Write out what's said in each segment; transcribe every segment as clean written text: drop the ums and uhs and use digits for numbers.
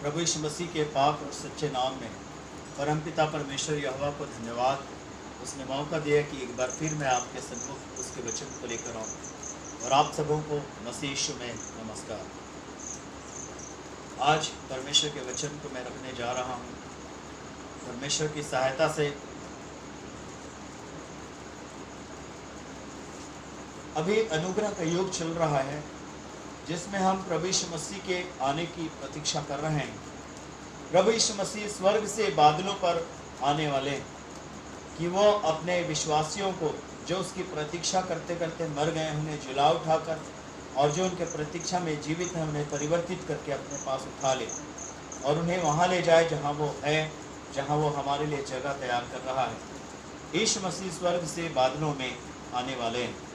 प्रभु यीशु मसीह के पाक और सच्चे नाम में परमपिता परमेश्वर यहोवा को धन्यवाद। उसने मौका दिया कि एक बार फिर मैं आपके सन्मुख उसके वचन को लेकर आऊँ। और आप सबों को मसीह यीशु में नमस्कार। आज परमेश्वर के वचन को मैं रखने जा रहा हूँ। परमेश्वर की सहायता से अभी अनुग्रह का युग चल रहा है, जिसमें हम प्रभु यीशु मसीह के आने की प्रतीक्षा कर रहे हैं। प्रभु यीशु मसीह स्वर्ग से बादलों पर आने वाले हैं कि वो अपने विश्वासियों को जो उसकी प्रतीक्षा करते करते मर गए हैं उन्हें जुला उठाकर, और जो उनके प्रतीक्षा में जीवित हैं उन्हें परिवर्तित करके अपने पास उठा ले और उन्हें वहाँ ले जाए जहाँ वो है, जहाँ वो हमारे लिए जगह तैयार कर रहा है। यीशु मसीह स्वर्ग से बादलों में आने वाले हैं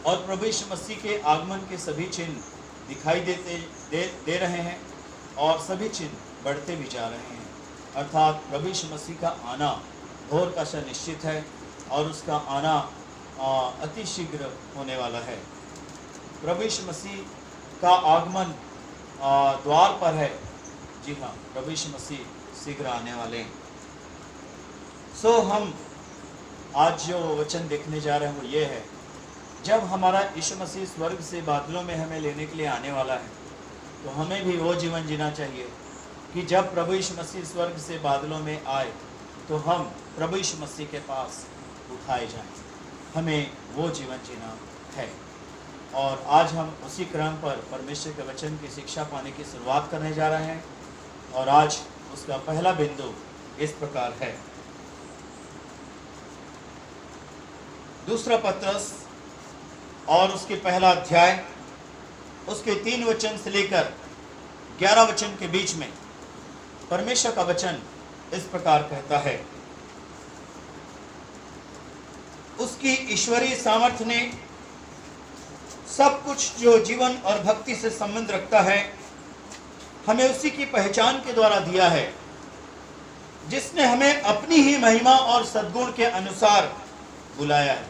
और प्रभु यीशु मसीह के आगमन के सभी चिन्ह दिखाई दे रहे हैं और सभी चिन्ह बढ़ते भी जा रहे हैं। अर्थात प्रभु यीशु मसीह का आना घोर का निश्चित है और उसका आना अति शीघ्र होने वाला है। प्रभु यीशु मसीह का आगमन द्वार पर है। जी हाँ, प्रभु यीशु मसीह शीघ्र आने वाले हैं। सो हम आज जो वचन देखने जा रहे हैं वो ये है, जब हमारा यीशु मसीह स्वर्ग से बादलों में हमें लेने के लिए आने वाला है तो हमें भी वो जीवन जीना चाहिए कि जब प्रभु यीशु मसीह स्वर्ग से बादलों में आए तो हम प्रभु यीशु मसीह के पास उठाए जाएं। हमें वो जीवन जीना है। और आज हम उसी क्रम पर परमेश्वर के वचन की शिक्षा पाने की शुरुआत करने जा रहे हैं। और आज उसका पहला बिंदु इस प्रकार है। दूसरा पत्रस और उसके पहला अध्याय उसके 3 वचन से लेकर 11 वचन के बीच में परमेश्वर का वचन इस प्रकार कहता है। उसकी ईश्वरीय सामर्थ्य ने सब कुछ जो जीवन और भक्ति से संबंध रखता है हमें उसी की पहचान के द्वारा दिया है, जिसने हमें अपनी ही महिमा और सद्गुण के अनुसार बुलाया है।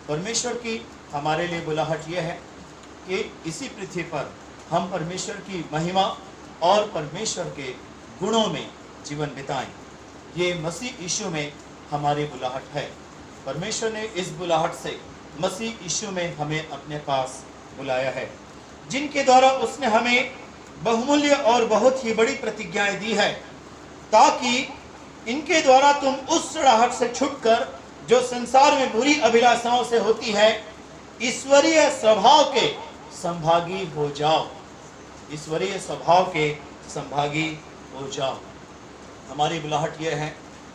परमेश्वर की हमारे लिए बुलाहट यह है कि इसी पृथ्वी पर हम परमेश्वर की महिमा और परमेश्वर के गुणों में जीवन बिताएं। ये मसीह यीशु में हमारी बुलाहट है। परमेश्वर ने इस बुलाहट से मसीह यीशु में हमें अपने पास बुलाया है, जिनके द्वारा उसने हमें बहुमूल्य और बहुत ही बड़ी प्रतिज्ञाएं दी है, ताकि इनके द्वारा तुम उस सड़ाहट से छुटकर जो संसार में बुरी अभिलाषाओं से होती है ईश्वरीय स्वभाव के संभागी हो जाओ। ईश्वरीय स्वभाव के संभागी हो जाओ। हमारी बुलाहट यह है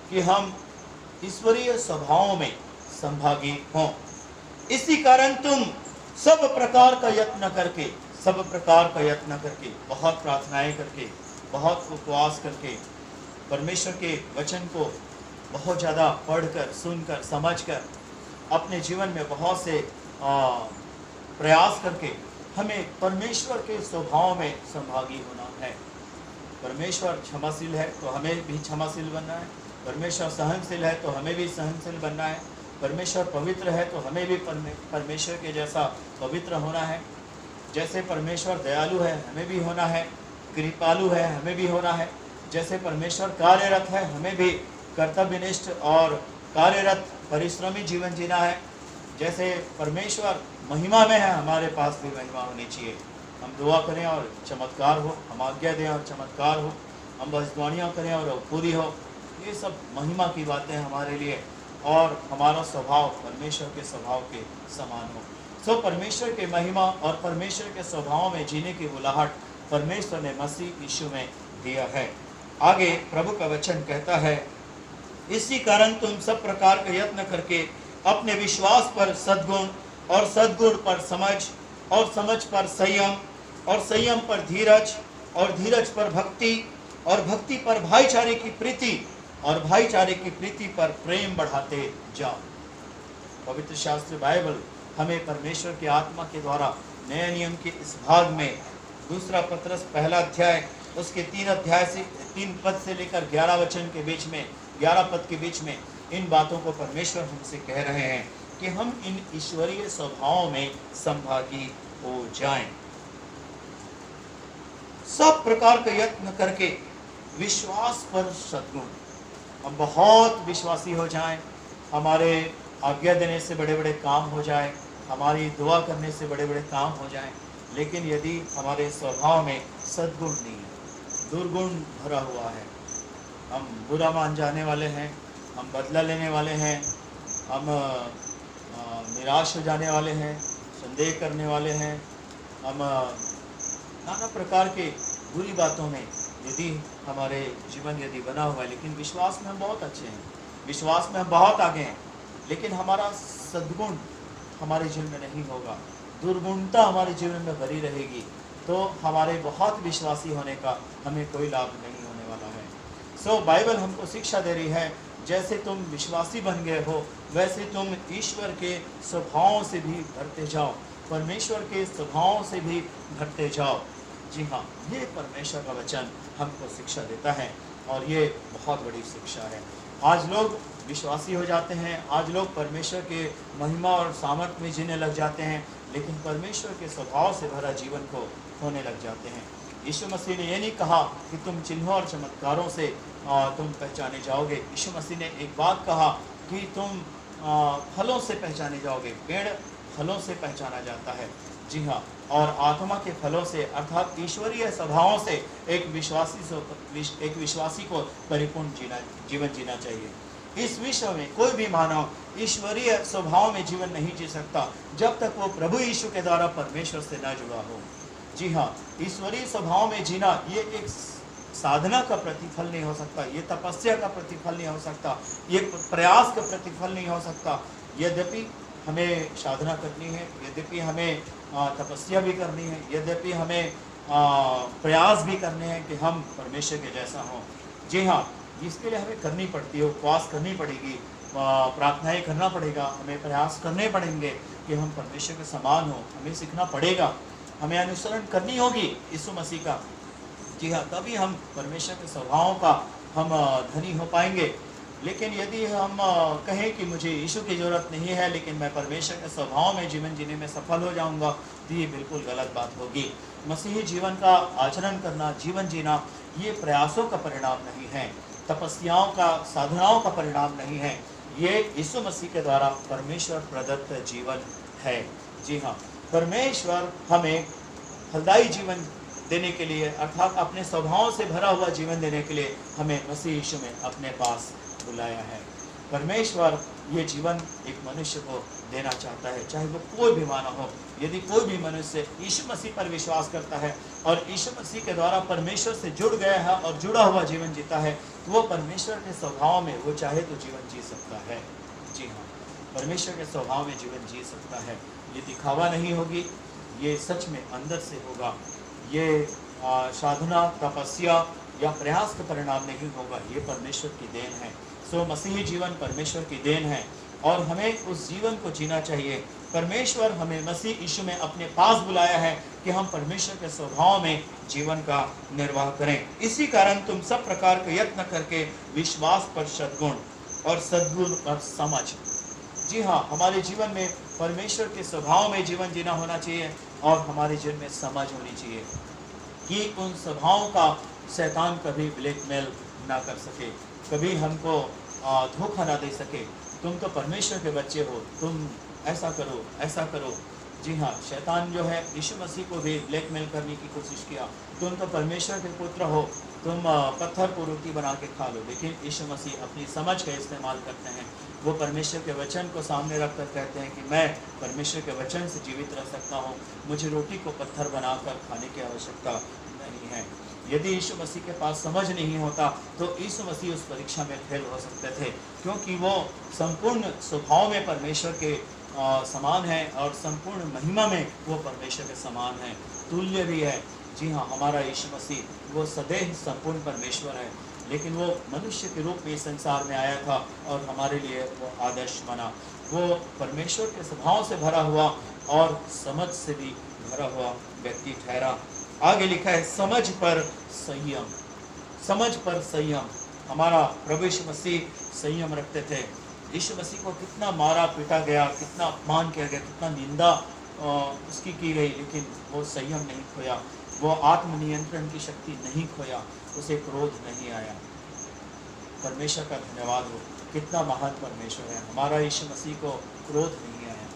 कि हम ईश्वरीय स्वभावों में संभागी हों। इसी कारण तुम सब प्रकार का यत्न करके बहुत प्रार्थनाएं करके, बहुत उपवास करके, परमेश्वर के वचन को बहुत ज़्यादा पढ़कर, सुनकर, समझकर अपने जीवन में बहुत से प्रयास करके हमें परमेश्वर के स्वभाव में संभागी होना है। परमेश्वर क्षमाशील है तो हमें भी क्षमाशील बनना है। परमेश्वर सहनशील है तो हमें भी सहनशील बनना है। परमेश्वर पवित्र है तो हमें भी परमेश्वर के जैसा पवित्र होना है। जैसे परमेश्वर दयालु है हमें भी होना है, कृपालु है हमें भी होना है। जैसे परमेश्वर कार्यरत है हमें भी कर्तव्यनिष्ठ और कार्यरत परिश्रमी जीवन जीना है। जैसे परमेश्वर महिमा में है हमारे पास भी महिमा होनी चाहिए। हम दुआ करें और चमत्कार हो, हम आज्ञा दें और चमत्कार हो, हम भविष्यवाणियाँ करें और पूरी हो। ये सब महिमा की बातें हमारे लिए, और हमारा स्वभाव परमेश्वर के स्वभाव के समान हो। सो परमेश्वर के महिमा और परमेश्वर के स्वभाव में जीने की बुलाहट परमेश्वर ने मसीह यीशु में दिया है। आगे प्रभु का वचन कहता है, इसी कारण तुम सब प्रकार का यत्न करके अपने विश्वास पर सद्गुण और सद्गुण पर समझ और समझ पर संयम और संयम पर धीरज और धीरज पर भक्ति और भक्ति पर भाईचारे की प्रीति और भाईचारे की प्रीति पर प्रेम बढ़ाते जाओ। पवित्र शास्त्र बाइबल हमें परमेश्वर की आत्मा के द्वारा नए नियम के इस भाग में दूसरा पत्रस पहला अध्याय उसके 3 पद से लेकर 11 वचन के बीच में, 11 पद के बीच में इन बातों को परमेश्वर हमसे कह रहे हैं कि हम इन ईश्वरीय स्वभावों में संभागी हो जाएं। सब प्रकार का यत्न करके विश्वास पर सद्गुण। हम बहुत विश्वासी हो जाएं, हमारे आज्ञा देने से बड़े बड़े काम हो जाए, हमारी दुआ करने से बड़े बड़े काम हो जाएं, लेकिन यदि हमारे स्वभाव में सद्गुण नहीं है, दुर्गुण भरा हुआ है, हम बुरा मान जाने वाले हैं, हम बदला लेने वाले हैं, हम निराश हो जाने वाले हैं, संदेह करने वाले हैं, हम नाना प्रकार के बुरी बातों में यदि हमारे जीवन यदि बना हुआ है, लेकिन विश्वास में हम बहुत अच्छे हैं, विश्वास में हम बहुत आगे हैं, लेकिन हमारा सद्गुण हमारे जीवन में नहीं होगा, दुर्गुणता हमारे जीवन में भरी रहेगी, तो हमारे बहुत विश्वासी होने का हमें कोई लाभ नहीं होने वाला है। सो बाइबल हमको शिक्षा दे रही है, जैसे तुम विश्वासी बन गए हो वैसे तुम ईश्वर के स्वभावों से भी भरते जाओ, परमेश्वर के स्वभावों से भी भरते जाओ। जी हाँ, ये परमेश्वर का वचन हमको शिक्षा देता है और ये बहुत बड़ी शिक्षा है। आज लोग विश्वासी हो जाते हैं, आज लोग परमेश्वर के महिमा और सामर्थ्य में जीने लग जाते हैं, लेकिन परमेश्वर के स्वभाव से भरा जीवन को खोने लग जाते हैं। यीशु मसीह ने ये नहीं कहा कि तुम चिन्हों और चमत्कारों से तुम पहचाने जाओगे। यीशु मसीह ने एक बात कहा कि तुम फलों से पहचाने जाओगे। पेड़ फलों से पहचाना जाता है। जी हाँ, और आत्मा के फलों से अर्थात ईश्वरीय स्वभावों से एक विश्वासी को परिपूर्ण जीवन जीना चाहिए। इस विश्व में कोई भी मानव ईश्वरीय स्वभाव में जीवन नहीं जी सकता जब तक वो प्रभु यीशु के द्वारा परमेश्वर से न जुड़ा हो। जी हाँ, ईश्वरीय स्वभाव में जीना ये एक साधना का प्रतिफल नहीं हो सकता, ये तपस्या का प्रतिफल नहीं हो सकता, ये प्रयास का प्रतिफल नहीं हो सकता। यद्यपि हमें साधना करनी है, यद्यपि हमें तपस्या भी करनी है, यद्यपि हमें प्रयास भी करने हैं कि हम परमेश्वर के जैसा हों। जी हाँ, इसके लिए हमें करनी पड़ती है, उपवास करनी पड़ेगी, प्रार्थनाएं करना पड़ेगा, हमें प्रयास करने पड़ेंगे कि हम परमेश्वर के समान हो। हमें सीखना पड़ेगा, हमें अनुसरण करनी होगी यीशु मसीह का। जी हाँ, तभी हम परमेश्वर के स्वभावों का हम धनी हो पाएंगे। लेकिन यदि हम कहें कि मुझे यीशु की ज़रूरत नहीं है लेकिन मैं परमेश्वर के स्वभाव में जीवन जीने में सफल हो जाऊंगा, तो ये बिल्कुल गलत बात होगी। मसीही जीवन का आचरण करना, जीवन जीना, ये प्रयासों का परिणाम नहीं है, तपस्याओं का, साधनाओं का परिणाम नहीं है, ये यीशु मसीह के द्वारा परमेश्वर प्रदत्त जीवन है। जी हाँ, परमेश्वर हमें फलदायी जीवन देने के लिए अर्थात अपने स्वभाव से भरा हुआ जीवन देने के लिए हमें मसीह यीशु में अपने पास बुलाया है। परमेश्वर ये जीवन एक मनुष्य को देना चाहता है, चाहे वो कोई भी मानव हो। यदि कोई भी मनुष्य यीशु मसीह पर विश्वास करता है और यीशु मसीह के द्वारा परमेश्वर से जुड़ गया है और जुड़ा हुआ जीवन जीता है, तो वो परमेश्वर के स्वभाव में वो चाहे तो जीवन जी सकता है। जी हाँ, परमेश्वर के स्वभाव में जीवन जी सकता है। ये दिखावा नहीं होगी, ये सच में अंदर से होगा। ये साधना, तपस्या या प्रयास का परिणाम नहीं होगा, ये परमेश्वर की देन है। सो मसीही जीवन परमेश्वर की देन है और हमें उस जीवन को जीना चाहिए। परमेश्वर हमें मसीह यीशु में अपने पास बुलाया है कि हम परमेश्वर के स्वभाव में जीवन का निर्वाह करें। इसी कारण तुम सब प्रकार के यत्न करके विश्वास पर सद्गुण और सद्गुण पर समझ। जी हाँ, हमारे जीवन में परमेश्वर के स्वभाव में जीवन जीना होना चाहिए और हमारे जीवन में समझ होनी चाहिए कि उन स्वभावों का शैतान कभी ब्लैकमेल ना कर सके, कभी हमको धोखा ना दे सके। तुम तो परमेश्वर के बच्चे हो, तुम ऐसा करो, ऐसा करो। जी हाँ, शैतान जो है यीशु मसीह को भी ब्लैकमेल करने की कोशिश किया। तुम तो परमेश्वर के पुत्र हो, तुम पत्थर को रोटी बना के खा लो। लेकिन यीशु मसीह अपनी समझ का इस्तेमाल करते हैं। वो परमेश्वर के वचन को सामने रखकर कहते हैं कि मैं परमेश्वर के वचन से जीवित रह सकता हूँ, मुझे रोटी को पत्थर बनाकर खाने की आवश्यकता नहीं है। यदि यीशु मसीह के पास समझ नहीं होता तो यीशु मसीह उस परीक्षा में फेल हो सकते थे, क्योंकि वो संपूर्ण स्वभाव में परमेश्वर के समान है और संपूर्ण महिमा में वो परमेश्वर के समान है, तुल्य भी है। जी हाँ, हमारा यीशु मसीह वो सदैव संपूर्ण परमेश्वर है, लेकिन वो मनुष्य के रूप में संसार में आया था और हमारे लिए वो आदर्श बना। वो परमेश्वर के स्वभाव से भरा हुआ और समझ से भी भरा हुआ व्यक्ति ठहरा। आगे लिखा है समझ पर संयम। समझ पर संयम। हमारा प्रभु यीशु मसीह संयम रखते थे। यीशु मसीह को कितना मारा पीटा गया, कितना अपमान किया गया, कितना निंदा उसकी की गई, लेकिन वो संयम नहीं खोया। वो आत्मनियंत्रण की शक्ति नहीं खोया, उसे क्रोध नहीं आया। परमेश्वर का धन्यवाद हो, कितना महान परमेश्वर है। हमारा यीशु मसीह को क्रोध नहीं आया,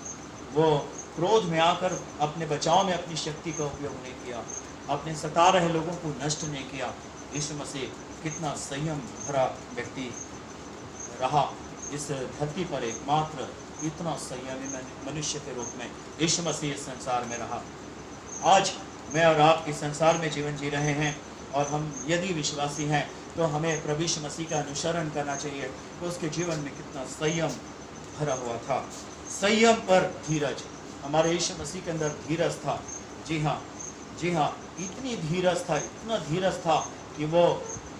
वो क्रोध में आकर अपने बचाव में अपनी शक्ति का उपयोग नहीं किया, अपने सता रहे लोगों को नष्ट नहीं किया। यीशु मसीह कितना संयम भरा व्यक्ति रहा इस धरती पर, एकमात्र इतना संयमी मनुष्य के रूप में यीशु मसीह इस संसार में रहा। आज मैं और आप इस संसार में जीवन जी रहे हैं और हम यदि विश्वासी हैं तो हमें प्रभु यीशु मसीह का अनुसरण करना चाहिए। तो उसके जीवन में कितना संयम भरा हुआ था, संयम पर धीरज। हमारे यीशु मसीह के अंदर धीरज था। जी हाँ, जी हाँ, इतनी धीरज था, इतना धीरज था कि वो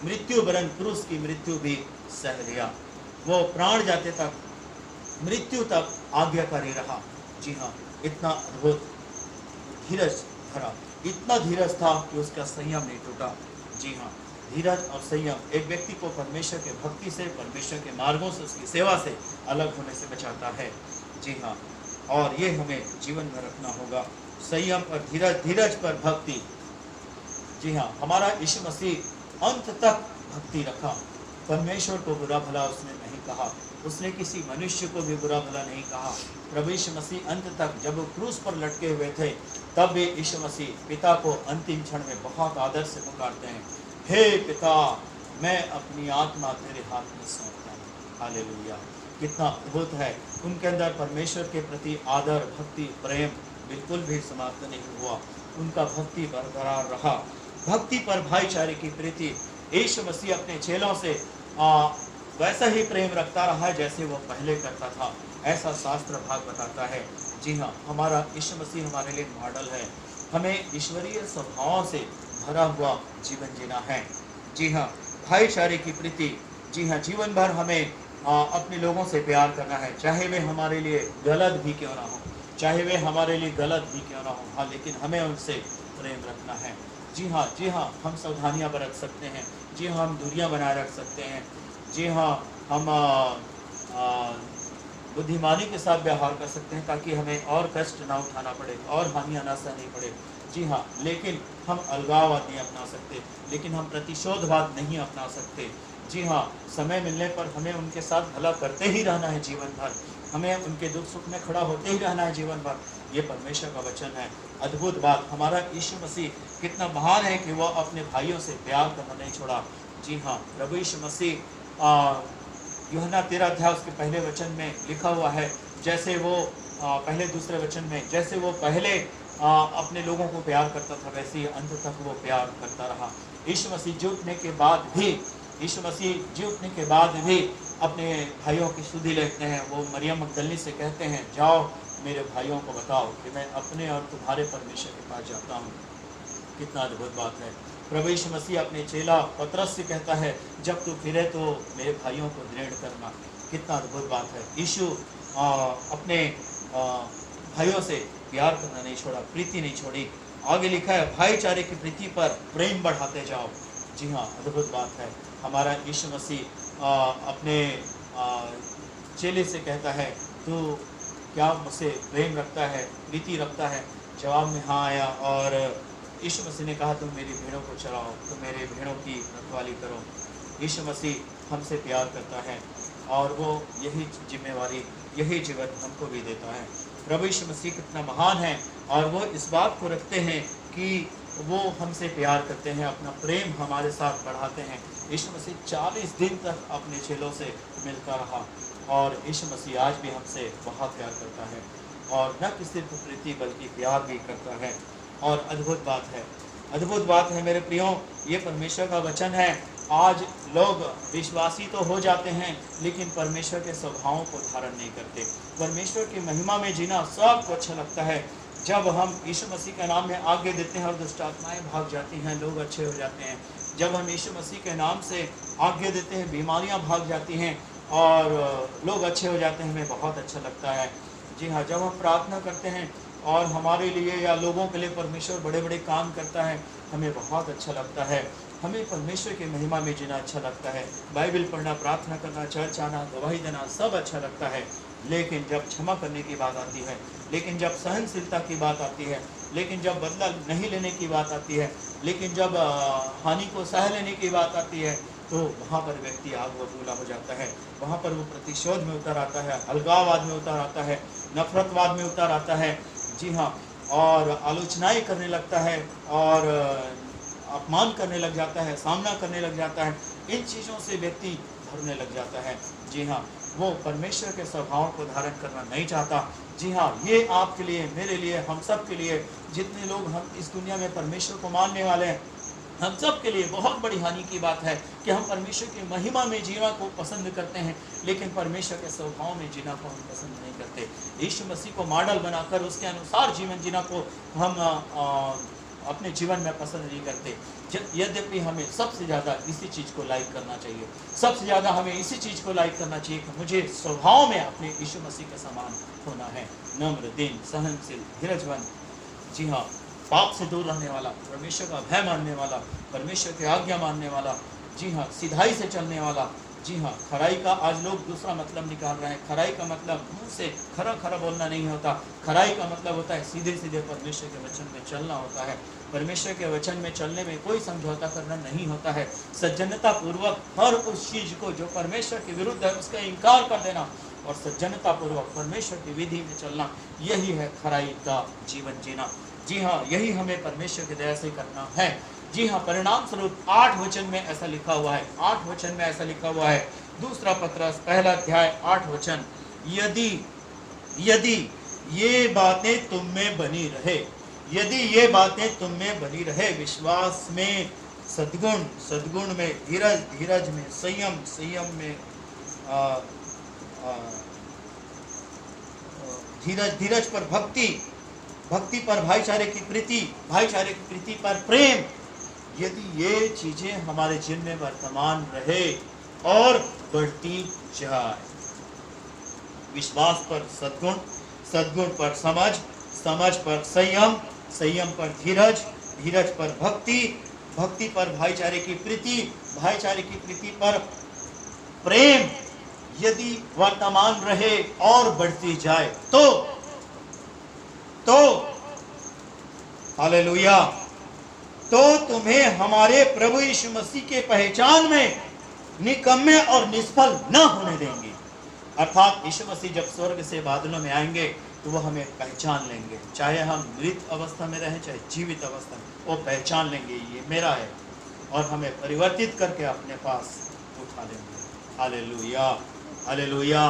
मृत्यु वरन क्रूस की मृत्यु भी सह लिया। वो प्राण जाते तक, मृत्यु तक आज्ञाकारी रहा। जी हाँ, इतना अद्भुत धीरज भरा, इतना धीरज था कि उसका संयम नहीं टूटा। जी हाँ, धीरज और संयम एक व्यक्ति को परमेश्वर के भक्ति से, परमेश्वर के मार्गों से, उसकी सेवा से अलग होने से बचाता है। जी हाँ, और ये हमें जीवन में रखना होगा, संयम और धीरज, धीरज पर भक्ति। जी हाँ, हमारा यीशु मसीह अंत तक भक्ति रखा। परमेश्वर को बुरा भला उसने नहीं कहा, उसने किसी मनुष्य को भी बुरा भला नहीं कहा। प्रभु यीशु मसीह अंत तक, जब वो क्रूस पर लटके हुए थे, तब भी यीशु मसीह पिता को अंतिम क्षण में बहुत आदर से पुकारते हैं, हे पिता, मैं अपनी आत्मा तेरे हाथ में सौंपता हूँ। हालेलुया, कितना अद्भुत है। उनके अंदर परमेश्वर के प्रति आदर, भक्ति, प्रेम बिल्कुल भी समाप्त नहीं हुआ, उनका भक्ति बरकरार रहा। भक्ति पर भाईचारे की प्रीति। यीशु मसीह अपने चेलों से वैसा ही प्रेम रखता रहा जैसे वो पहले करता था, ऐसा शास्त्र भाग बताता है। जी हाँ, हमारा यीशु मसीह हमारे लिए मॉडल है। हमें ईश्वरीय स्वभावों से भरा हुआ जीवन जीना है। जी हाँ, भाईचारे की प्रीति। जी हाँ, जीवन भर हमें अपने लोगों से प्यार करना है, चाहे वे हमारे लिए गलत भी क्यों ना हो, चाहे वे हमारे लिए गलत भी क्यों ना हो। हाँ, लेकिन हमें उनसे प्रेम रखना है। जी हाँ, जी हाँ, हम सावधानियाँ बरत सकते हैं। जी हाँ, हम दूरियाँ बनाए रख सकते हैं। जी हाँ, हम बुद्धिमानी के साथ व्यवहार कर सकते हैं ताकि हमें और कष्ट ना उठाना पड़े और हानियाँ ना सहनी पड़े। जी हाँ, लेकिन हम अलगाववाद नहीं अपना सकते, लेकिन हम प्रतिशोधवाद नहीं अपना सकते। जी हाँ, समय मिलने पर हमें उनके साथ भला करते ही रहना है जीवन भर, हमें उनके दुख सुख में खड़ा होते ही रहना है जीवन भर। ये परमेश्वर का वचन है। अद्भुत बात, हमारा यीशु मसीह कितना महान है कि वह अपने भाइयों से प्यार करना नहीं छोड़ा। जी हाँ, प्रभु यीशु मसीह यूहन्ना 13 अध्याय उसके पहले वचन में लिखा हुआ है, जैसे वो पहले दूसरे वचन में, जैसे वो पहले अपने लोगों को प्यार करता था, वैसे ही अंत तक वो प्यार करता रहा। यीशु मसीह जी उठने के बाद भी, यीशु मसीह जी उठने के बाद भी अपने भाइयों की सुधि लेते हैं। वो मरियम मगदलिनी से कहते हैं, जाओ मेरे भाइयों को बताओ कि मैं अपने और तुम्हारे परमेश्वर के पास जाता हूँ। कितना अद्भुत बात है। प्रभु यीशु मसीह अपने चेला पतरस से कहता है, जब तू फिरे तो मेरे भाइयों को दृढ़ करना। कितना अद्भुत बात है। यीशु अपने भाइयों से प्यार करना नहीं छोड़ा, प्रीति नहीं छोड़ी। आगे लिखा है, भाईचारे की प्रीति पर प्रेम बढ़ाते जाओ। जी हाँ, अद्भुत बात है। हमारा यीशु मसीह अपने चेले से कहता है, तू क्या मुझसे प्रेम रखता है, प्रीति रखता है? जवाब में हाँ आया। और यीशु मसीह ने कहा, तुम मेरी भेड़ों को चराओ, तुम मेरे भेड़ों की रखवाली करो। यीशु मसीह हमसे प्यार करता है और वो यही जिम्मेवारी, यही जीवन हमको भी देता है। प्रभु यीशु मसीह कितना महान है और वो इस बात को रखते हैं कि वो हमसे प्यार करते हैं, अपना प्रेम हमारे साथ बढ़ाते हैं। यीशु मसीह 40 दिन तक अपने चेलों से मिलता रहा और यीशु मसीह आज भी हमसे बहुत प्यार करता है और न कि सिर्फ प्रीति बल्कि प्यार भी करता है। और अद्भुत बात है, अद्भुत बात है मेरे प्रियो, ये परमेश्वर का वचन है। आज लोग विश्वासी तो हो जाते हैं लेकिन परमेश्वर के स्वभावों को धारण नहीं करते। परमेश्वर की महिमा में जीना सबको अच्छा लगता है। जब हम यीशु मसीह के नाम में आगे देते हैं और दुष्ट आत्माएं भाग जाती हैं, लोग अच्छे हो जाते हैं। जब हम यीशु मसीह के नाम से आगे देते हैं, बीमारियां भाग जाती हैं और लोग अच्छे हो जाते हैं, हमें बहुत अच्छा लगता है। जी हाँ, जब हम प्रार्थना करते हैं और हमारे लिए या लोगों के लिए परमेश्वर बड़े बड़े काम करता है, हमें बहुत अच्छा लगता है। हमें परमेश्वर की महिमा में जीना अच्छा लगता है। बाइबल पढ़ना, प्रार्थना करना, चर्च आना, गवाही देना सब अच्छा लगता है। लेकिन जब क्षमा करने की बात आती है, लेकिन जब सहनशीलता की बात आती है, लेकिन जब बदला नहीं लेने की बात आती है, लेकिन जब हानि को सह लेने की बात आती है, तो वहाँ पर व्यक्ति आग बबूला हो जाता है। वहाँ पर वो प्रतिशोध में उतर आता है, अलगाववाद में उतर आता है, नफरतवाद में उतर आता है। जी हाँ, और आलोचनाएं करने लगता है और अपमान करने लग जाता है, सामना करने लग जाता है। इन चीज़ों से व्यक्ति भरने लग जाता है। जी हाँ, वो परमेश्वर के स्वभाव को धारण करना नहीं चाहता। जी हाँ, ये आपके लिए, मेरे लिए, हम सब के लिए, जितने लोग हम इस दुनिया में परमेश्वर को मानने वाले हैं, हम सब के लिए बहुत बड़ी हानि की बात है कि हम परमेश्वर की महिमा में जीना को पसंद करते हैं, लेकिन परमेश्वर के स्वभाव में जीना को हम पसंद नहीं करते। यीशु मसीह को मॉडल बनाकर उसके अनुसार जीवन जीना को हम अपने जीवन में पसंद नहीं करते। यद्यपि हमें सबसे ज़्यादा इसी चीज़ को लाइक करना चाहिए, सबसे ज़्यादा हमें इसी चीज़ को लाइक करना चाहिए कि मुझे स्वभाव में अपने यीशु मसीह के समान होना है। नम्र, दीन, सहनशील, धीरजवंत। जी हाँ, पाप से दूर रहने वाला, परमेश्वर का भय मानने वाला, परमेश्वर की आज्ञा मानने वाला। जी हाँ, सिधाई से चलने वाला। जी हाँ, खराई का आज लोग दूसरा मतलब निकाल रहे हैं। खराई का मतलब मुंह से खरा खरा बोलना नहीं होता। खराई का मतलब होता है सीधे सीधे परमेश्वर के वचन में चलना होता है। परमेश्वर के वचन में चलने में कोई समझौता करना नहीं होता है। सज्जनता पूर्वक हर उस चीज़ को जो परमेश्वर के विरुद्ध है उसका इनकार कर देना और सज्जनता पूर्वक परमेश्वर की विधि में चलना, यही है खराई का जीवन जीना। जी हाँ, यही हमें परमेश्वर की दया से करना है। जी हाँ, परिणाम स्वरूप 8 वचन में ऐसा लिखा हुआ है। 8 वचन में ऐसा लिखा हुआ है। दूसरा पत्रस पहला अध्याय 8 वचन, यदि ये बातें तुम में बनी रहे, यदि ये बातें तुम में बनी रहे, विश्वास में सद्गुण में धीरज में संयम में धीरज पर भक्ति पर भाईचारे की प्रीति पर प्रेम, यदि ये चीजें हमारे जीवन में वर्तमान रहे और बढ़ती जाए, विश्वास पर सद्गुण पर समझ पर संयम पर धीरज पर भक्ति पर भाईचारे की प्रीति पर प्रेम, यदि वर्तमान रहे और बढ़ती जाए तो हालेलुया, तो तुम्हें हमारे प्रभु यीशु मसीह के पहचान में निकम्मे और निष्फल न होने देंगे। अर्थात यीशु मसीह जब स्वर्ग से बादलों में आएंगे तो वो हमें पहचान लेंगे, चाहे हम मृत अवस्था में रहें चाहे जीवित अवस्था में, वो पहचान लेंगे ये मेरा है और हमें परिवर्तित करके अपने पास उठा लेंगे। Hallelujah, hallelujah.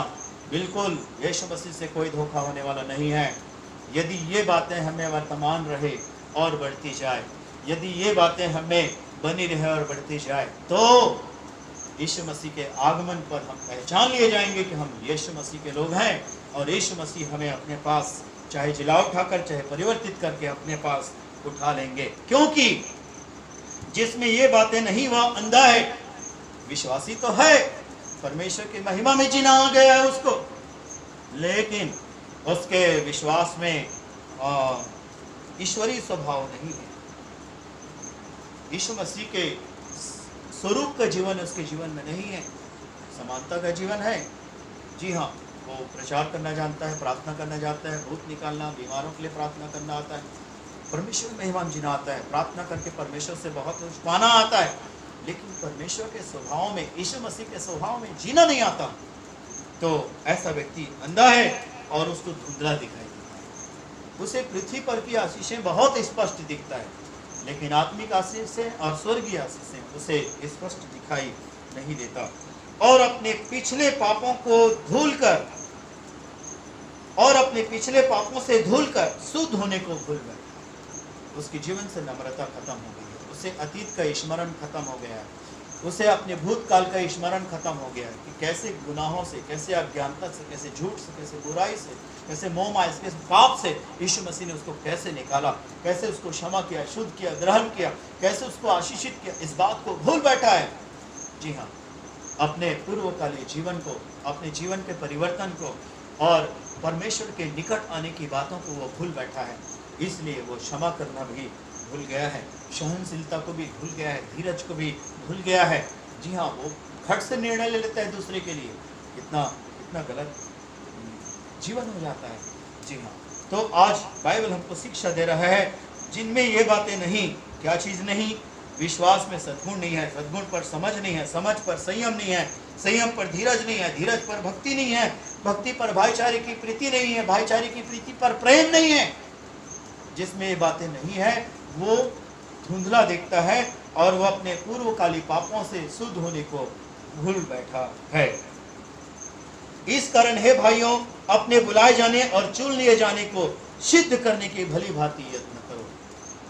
बिल्कुल यीशु मसीह से कोई धोखा होने वाला नहीं है। यदि ये बातें हमें वर्तमान रहे और बढ़ती जाए, यदि ये बातें हमें बनी रहे और बढ़ती जाए, तो यीशु मसीह के आगमन पर हम पहचान लिए जाएंगे कि हम यीशु मसीह के लोग हैं और यीशु मसीह हमें अपने पास चाहे जिला उठाकर चाहे परिवर्तित करके अपने पास उठा लेंगे। क्योंकि जिसमें ये बातें नहीं वह अंधा है। विश्वासी तो है, परमेश्वर की महिमा में जीना आ गया है उसको, लेकिन उसके विश्वास में ईश्वरीय स्वभाव नहीं है। यीशु मसीह के स्वरूप का जीवन उसके जीवन में नहीं है, समानता का जीवन है। जी हाँ, वो प्रचार करना जानता है, प्रार्थना करना जानता है, भूत निकालना, बीमारों के लिए प्रार्थना करना आता है, परमेश्वर में महिमा जीना आता है, प्रार्थना करके परमेश्वर से बहुत कुछ पाना आता है, लेकिन परमेश्वर के स्वभाव में, यीशु मसीह के स्वभाव में जीना नहीं आता, तो ऐसा व्यक्ति अंधा है और उसको धुंधला दिखाई देता है। उसे पृथ्वी पर की आशीषें बहुत स्पष्ट दिखता है, लेकिन आत्मिक आशीषें और स्वर्गीय आशीषें उसे स्पष्ट दिखाई नहीं देता। और अपने पिछले पापों से धुलकर शुद्ध होने को भूल गया। उसके जीवन से नम्रता खत्म हो गई है, उसे अतीत का स्मरण खत्म हो गया है, उसे अपने भूतकाल का स्मरण खत्म हो गया है कि कैसे गुनाहों से, कैसे अज्ञानता से, कैसे झूठ से, कैसे बुराई से, कैसे मोह माया से, कैसे पाप से यीशु मसीह ने उसको कैसे निकाला, कैसे उसको क्षमा किया, शुद्ध किया, ग्रहण किया, कैसे उसको आशीषित किया, इस बात को भूल बैठा है। जी हाँ, अपने पूर्वकालीन जीवन को, अपने जीवन के परिवर्तन को और परमेश्वर के निकट आने की बातों को वो भूल बैठा है। इसलिए वो क्षमा करना भी भूल गया है, सहनशीलता को भी भूल गया है, धीरज को भी भूल गया है। जी हाँ, वो खट से निर्णय ले लेता है दूसरे के लिए। कितना गलत जीवन हो जाता है। जी हाँ, तो आज बाइबल हमको शिक्षा दे रहा है, जिनमें ये बातें नहीं, क्या चीज़ नहीं, विश्वास में सद्गुण नहीं है, सद्गुण पर समझ नहीं है, समझ पर संयम नहीं है, संयम पर धीरज नहीं है, धीरज पर भक्ति नहीं है, भक्ति पर भाईचारे की प्रीति नहीं है, भाईचारे की प्रीति पर प्रेम नहीं है। जिसमें ये बातें नहीं है वो धुंधला देखता है और वह अपने पूर्वकाली पापों से शुद्ध होने को भूल बैठा है। इस कारण हे भाइयों, अपने बुलाए जाने और चुन लिए जाने को सिद्ध करने की भली भांति यत्न करो।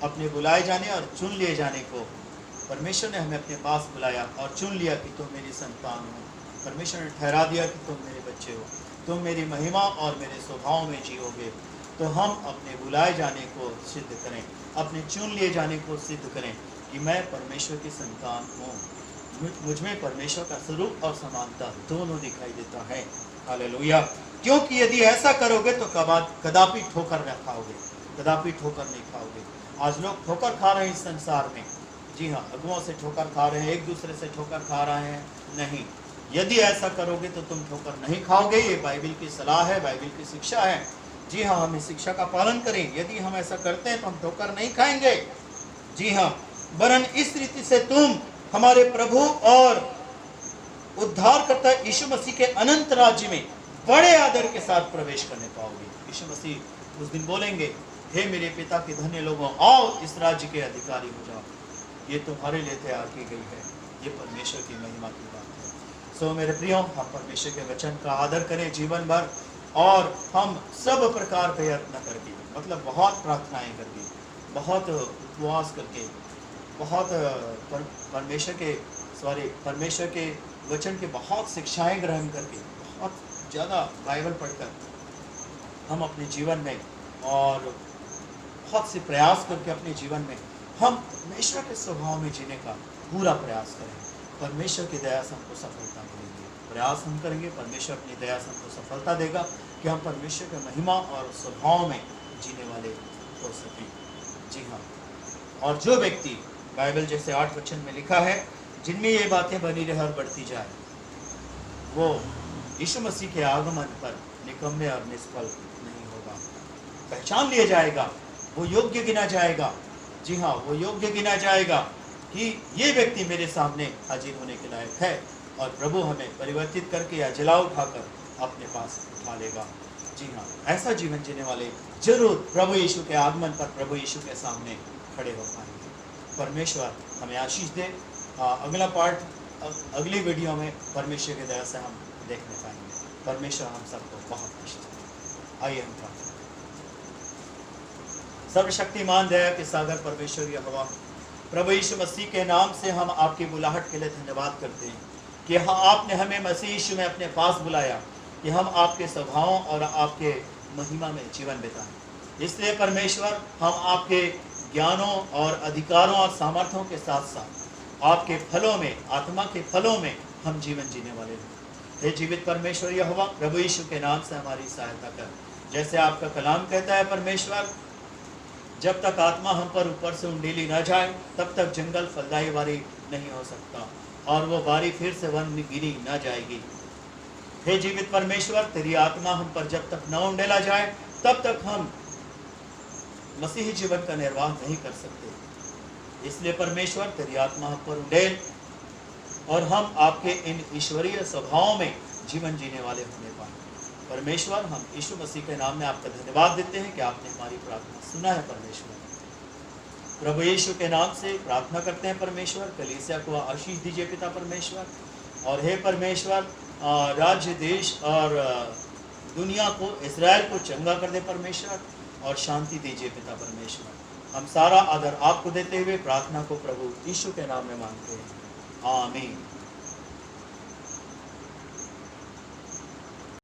अपने बुलाए जाने और चुन लिए जाने को, परमेश्वर ने हमें अपने पास बुलाया और चुन लिया कि तुम मेरी संतान हो। परमेश्वर ने ठहरा दिया कि तुम मेरे बच्चे हो, तुम मेरी महिमा और मेरे स्वभाव में जियोगे। तो हम अपने बुलाए जाने को सिद्ध करें, अपने चुन लिए जाने को सिद्ध करें कि मैं परमेश्वर की संतान हूँ। मुझ में परमेश्वर का स्वरूप और समानता दोनों दिखाई देता है। हालेलुया। क्योंकि यदि ऐसा करोगे तो कदापि ठोकर न खाओगे, कदापि ठोकर नहीं खाओगे। आज लोग ठोकर खा रहे हैं इस संसार में। जी हाँ, अगुओं से ठोकर खा रहे हैं, एक दूसरे से ठोकर खा रहे हैं। नहीं, यदि ऐसा करोगे तो तुम ठोकर नहीं खाओगे। ये बाइबल की सलाह है, बाइबल की शिक्षा है। जी हाँ, हम इस शिक्षा का पालन करें। यदि हम ऐसा करते हैं तो हम ठोकर नहीं खाएंगे। जी हाँ, वरन इस रीति से तुम हमारे प्रभु और उद्धारकर्ता यीशु मसीह के अनंत राज्य में बड़े आदर के साथ प्रवेश करने पाओगे। यीशु मसीह उस दिन बोलेंगे, हे मेरे पिता के धन्य लोगों, आओ इस राज्य के अधिकारी हो जाओ। ये तुम्हारे लिए तैयार की गई है। ये परमेश्वर की महिमा की बात है। सो मेरे प्रियो, हम परमेश्वर के वचन का आदर करें जीवन भर, और हम सब प्रकार के यत्न करके, मतलब बहुत प्रार्थनाएं करके, बहुत उपवास करके, बहुत परमेश्वर के वचन के बहुत शिक्षाएं ग्रहण करके, बहुत ज़्यादा बाइबल पढ़कर हम अपने जीवन में और बहुत से प्रयास करके अपने जीवन में हम परमेश्वर के स्वभाव में जीने का पूरा प्रयास करें। परमेश्वर की दया से हमको सफलता मिलेगी। प्रयास हम करेंगे, परमेश्वर अपनी दया से हमको सफलता देगा कि हम परमेश्वर के महिमा और स्वभाव में जीने वाले हो सकें। जी हाँ, और जो व्यक्ति, बाइबल जैसे 8 वचन में लिखा है, जिनमें ये बातें बनी रहे और बढ़ती जाए, वो यीशु मसीह के आगमन पर निकम्मे और निष्फल नहीं होगा। पहचान लिया जाएगा, वो योग्य गिना जाएगा। जी हाँ, वो योग्य गिना जाएगा कि ये व्यक्ति मेरे सामने हाजिर होने के लायक है, और प्रभु हमें परिवर्तित करके या जला उठाकर अपने पास उठा लेगा। जी हाँ, ऐसा जीवन जीने वाले जरूर प्रभु यीशु के आगमन पर प्रभु यीशु के सामने खड़े हो पाएंगे। परमेश्वर हमें आशीष दे। अगला पार्ट अगली वीडियो में परमेश्वर की दया से हम देखने पाएंगे। परमेश्वर हम सबको बहुत आशीष दे। आइए हम प्रार्थना। सर्वशक्तिमान दया के सागर परमेश्वर यहोवा, प्रभु यीशु मसीह के नाम से हम आपकी बुलाहट के लिए धन्यवाद करते हैं कि हाँ, आपने हमें मसीह यीशु में अपने पास बुलाया कि हम आपके स्वभावों और आपके महिमा में जीवन बिताएं। इसलिए परमेश्वर, हम आपके ज्ञानों और अधिकारों और सामर्थ्यों के साथ साथ आपके फलों में, आत्मा के फलों में हम जीवन जीने वाले हैं। हे जीवित परमेश्वर यहोवा, प्रभु यीशु के नाम से हमारी सहायता कर। जैसे आपका कलाम कहता है परमेश्वर, जब तक आत्मा हम पर ऊपर से उंडेली न जाए तब तक जंगल फलदायी बारी नहीं हो सकता, और वो बारी फिर से वन गिरी न जाएगी। हे जीवित परमेश्वर, तेरी आत्मा हम पर जब तक न उंडेला जाए तब तक हम मसीही जीवन का निर्वाह नहीं कर सकते। इसलिए परमेश्वर, तेरी आत्मा हम पर उंडेल और हम आपके इन ईश्वरीय स्वभावों में जीवन जीने वाले होने पाए। परमेश्वर, हम यीशु मसीह के नाम में आपका धन्यवाद देते हैं कि आपने हमारी प्रार्थना सुना है। परमेश्वर, प्रभु यीशु के नाम से प्रार्थना करते हैं परमेश्वर, कलीसिया को आशीष दीजिए पिता परमेश्वर। और हे परमेश्वर, राज्य, देश और दुनिया को, इस्राएल को चंगा कर दे परमेश्वर, और शांति दीजिए पिता परमेश्वर। हम सारा आदर आपको देते हुए प्रार्थना को प्रभु यीशु के नाम में मांगते हैं। आमीन।